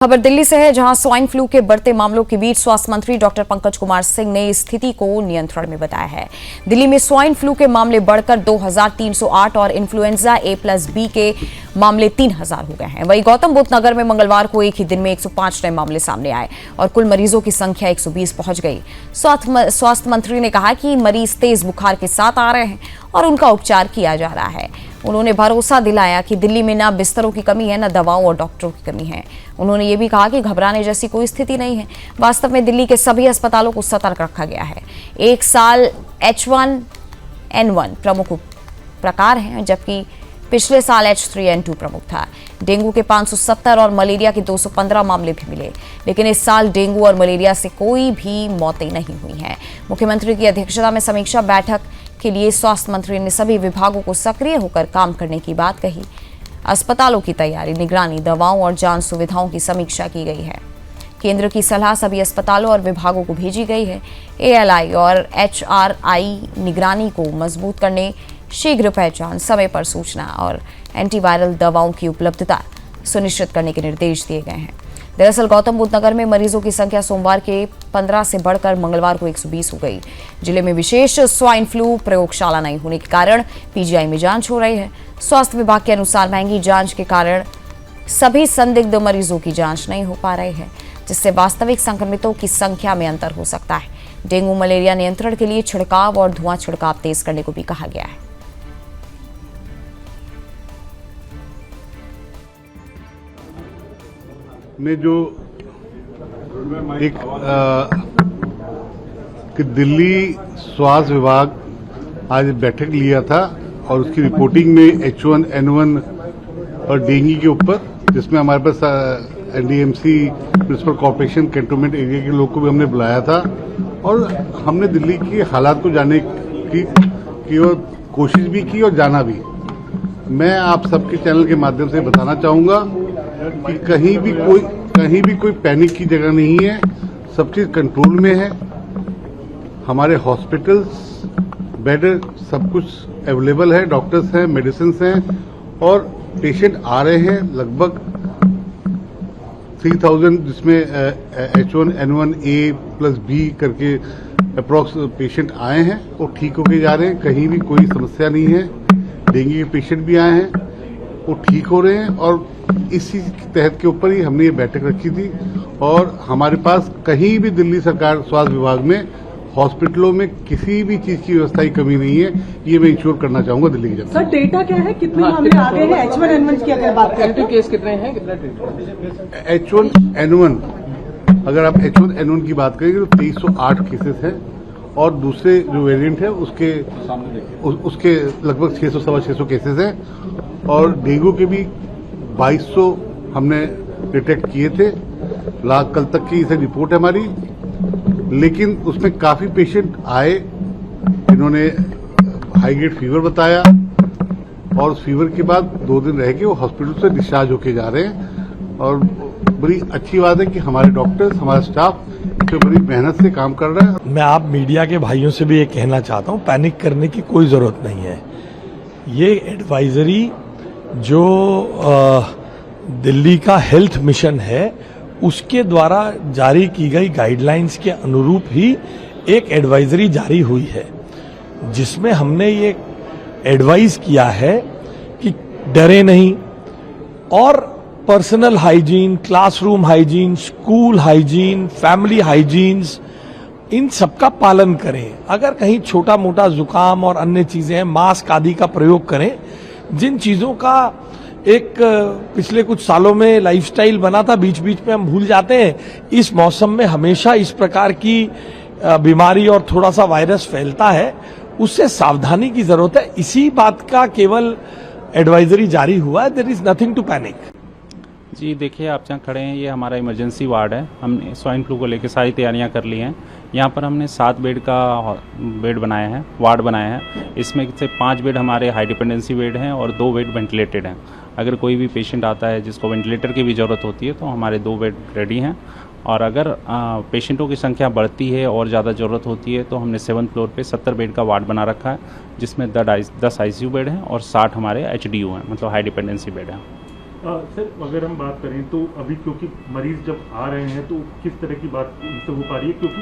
खबर दिल्ली से है, जहां स्वाइन फ्लू के बढ़ते मामलों के बीच स्वास्थ्य मंत्री डॉक्टर पंकज कुमार सिंह ने स्थिति को नियंत्रण में बताया है। दिल्ली में स्वाइन फ्लू के मामले बढ़कर 2308 और इन्फ्लुएंजा A+B के मामले 3000 हो गए हैं। वहीं गौतम बुद्ध नगर में मंगलवार को एक ही दिन में 105 नए मामले सामने आए और कुल मरीजों की संख्या 120 पहुंच गई। स्वास्थ्य मंत्री ने कहा कि मरीज तेज बुखार के साथ आ रहे हैं और उनका उपचार किया जा रहा है। उन्होंने भरोसा दिलाया कि दिल्ली में न बिस्तरों की कमी है, न दवाओं और डॉक्टरों की कमी है। उन्होंने ये भी कहा कि घबराने जैसी कोई स्थिति नहीं है। वास्तव में दिल्ली के सभी अस्पतालों को सतर्क रखा गया है। एक साल H1N1 प्रमुख प्रकार हैं, जबकि पिछले साल H3N2 प्रमुख था। डेंगू के 570 और मलेरिया के 215 मामले भी मिले, लेकिन इस साल डेंगू और मलेरिया से कोई भी मौतें नहीं हुई हैं। मुख्यमंत्री की अध्यक्षता में समीक्षा बैठक के लिए स्वास्थ्य मंत्री ने सभी विभागों को सक्रिय होकर काम करने की बात कही। अस्पतालों की तैयारी, निगरानी, दवाओं और जांच सुविधाओं की समीक्षा की गई है। केंद्र की सलाह सभी अस्पतालों और विभागों को भेजी गई है। ALI और HRI निगरानी को मजबूत करने, शीघ्र पहचान, समय पर सूचना और एंटीवायरल दवाओं की उपलब्धता सुनिश्चित करने के निर्देश दिए गए हैं। दरअसल गौतम बुद्ध नगर में मरीजों की संख्या सोमवार के 15 से बढ़कर मंगलवार को 120 हो गई। जिले में विशेष स्वाइन फ्लू प्रयोगशाला नहीं होने के कारण PGI में जांच हो रही है। स्वास्थ्य विभाग के अनुसार महंगी जांच के कारण सभी संदिग्ध मरीजों की जांच नहीं हो पा रही है, जिससे वास्तविक संक्रमितों की संख्या में अंतर हो सकता है। डेंगू मलेरिया नियंत्रण के लिए छिड़काव और धुआं छिड़काव तेज करने को भी कहा गया है। में जो एक कि दिल्ली स्वास्थ्य विभाग आज बैठक लिया था और उसकी रिपोर्टिंग में H1N1 और डेंगू के ऊपर, जिसमें हमारे पास NDMC municipal corporation cantonment area के लोग को भी हमने बुलाया था और हमने दिल्ली के हालात को जानने की और कोशिश भी की और जाना भी। मैं आप सबके चैनल के माध्यम से बताना चाहूँगा कि कहीं भी कोई पैनिक की जगह नहीं है। सब चीज़ कंट्रोल में है। हमारे हॉस्पिटल्स, बेड, सब कुछ अवेलेबल है, डॉक्टर्स हैं, मेडिसिन हैं और पेशेंट आ रहे हैं। लगभग 3000 जिसमें H1N1 A+B करके अप्रॉक्स पेशेंट आए हैं और ठीक होके जा रहे हैं। कहीं भी कोई समस्या नहीं है। डेंगू के पेशेंट भी आए हैं, वो ठीक हो रहे हैं और इसी के तहत के ऊपर ही हमने ये बैठक रखी थी। और हमारे पास कहीं भी दिल्ली सरकार स्वास्थ्य विभाग में हॉस्पिटलों में किसी भी चीज की व्यवस्था की कमी नहीं है। ये मैं इंश्योर करना चाहूंगा दिल्ली की जनता। सर, डेटा क्या है, कितने मामले आ गए हैं H1N1 की अगर बात करें? केस कितने हैं, कितना ट्रीटमेंट? H1N1, अगर आप H1N1 की बात करेंगे तो 2308 केसेस हैं और दूसरे जो वेरिएंट है उसके लगभग 600 सवा 600 केसेस हैं और डेंगू के भी 2200 हमने डिटेक्ट किए थे। कल तक की इसे रिपोर्ट है हमारी, लेकिन उसमें काफी पेशेंट आए, इन्होंने हाई ग्रेड फीवर बताया और उस फीवर के बाद 2 दिन रह के वो हॉस्पिटल से डिस्चार्ज होके जा रहे हैं। और बड़ी अच्छी बात है कि हमारे डॉक्टर्स, हमारा स्टाफ इस पे बड़ी मेहनत से काम कर रहा है। मैं आप मीडिया के भाइयों से भी ये कहना चाहता हूँ, पैनिक करने की कोई जरूरत नहीं है। ये एडवाइजरी जो दिल्ली का हेल्थ मिशन है उसके द्वारा जारी की गई गाइडलाइंस के अनुरूप ही एक एडवाइजरी जारी हुई है, जिसमें हमने ये एडवाइज किया है कि डरे नहीं और personal hygiene, classroom hygiene, school hygiene, family hygienes, इन सबका पालन करें। अगर कहीं छोटा मोटा जुकाम और अन्य चीजें हैं, मास्क आदि का प्रयोग करें। जिन चीजों का एक पिछले कुछ सालों में लाइफस्टाइल बना था, बीच बीच में हम भूल जाते हैं। इस मौसम में हमेशा इस प्रकार की बीमारी और थोड़ा सा वायरस फैलता है, उससे सावधानी की जरूरत है। इसी बात का केवल एडवाइजरी जारी हुआ है। There is nothing to panic. जी देखिए, आप जहाँ खड़े हैं ये हमारा इमरजेंसी वार्ड है। हमने स्वाइन फ्लू को लेकर सारी तैयारियां कर ली हैं। यहाँ पर हमने 7 बेड का बेड बनाया है, वार्ड बनाया है। इसमें से 5 बेड हमारे हाई डिपेंडेंसी बेड हैं और 2 बेड वेंटिलेटेड हैं। अगर कोई भी पेशेंट आता है जिसको वेंटिलेटर की भी ज़रूरत होती है तो हमारे 2 बेड रेडी हैं। और अगर पेशेंटों की संख्या बढ़ती है और ज़्यादा ज़रूरत होती है तो हमने 7th फ्लोर पे 70 बेड का वार्ड बना रखा है, जिसमें 10 ICU बेड हैं और 60 हमारे HDU हैं, मतलब हाई डिपेंडेंसी बेड हैं। सर अगर हम बात करें तो अभी क्योंकि मरीज जब आ रहे हैं तो किस तरह की बात उनसे हो पा रही है, क्योंकि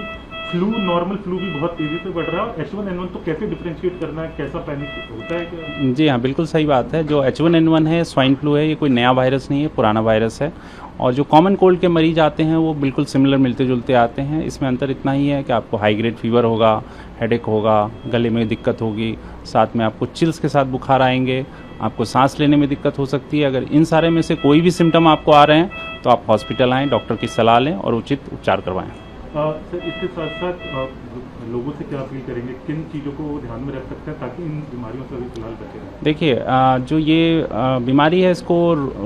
फ्लू नॉर्मल फ्लू भी बहुत तेजी से बढ़ रहा है और H1N1 तो कैसे डिफरेंशिएट करना है, कैसा पैनिक होता है क्या? जी हाँ, बिल्कुल सही बात है। जो H1N1 है, स्वाइन फ्लू है, ये कोई नया वायरस नहीं है, पुराना वायरस है। और जो कॉमन कोल्ड के मरीज आते हैं वो बिल्कुल सिमिलर मिलते जुलते आते हैं। इसमें अंतर इतना ही है कि आपको हाई ग्रेड फीवर होगा, हेडेक होगा, गले में दिक्कत होगी, साथ में आपको चिल्स के साथ बुखार आएंगे, आपको सांस लेने में दिक्कत हो सकती है। अगर इन सारे में से कोई भी सिम्टम आपको आ रहे हैं तो आप हॉस्पिटल आएँ, डॉक्टर की सलाह लें और उचित उपचार करवाएं। सर इसके साथ साथ लोगों से क्या अपील करेंगे, किन चीज़ों को ध्यान में रख सकते हैं ताकि इन बीमारियों से अभी फिलहाल बचे रहें? देखिए, जो ये बीमारी है इसको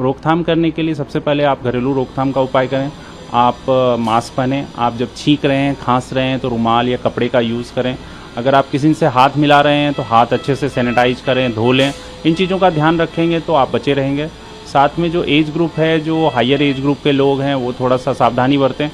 रोकथाम करने के लिए सबसे पहले आप घरेलू रोकथाम का उपाय करें। आप मास्क पहनें, आप जब छींक रहे हैं, खांस रहे हैं तो रुमाल या कपड़े का यूज़ करें। अगर आप किसी से हाथ मिला रहे हैं तो हाथ अच्छे से सैनिटाइज करें, धो लें। इन चीज़ों का ध्यान रखेंगे तो आप बचे रहेंगे। साथ में जो एज ग्रुप है, जो हायर एज ग्रुप के लोग हैं वो थोड़ा सा सावधानी बरतें।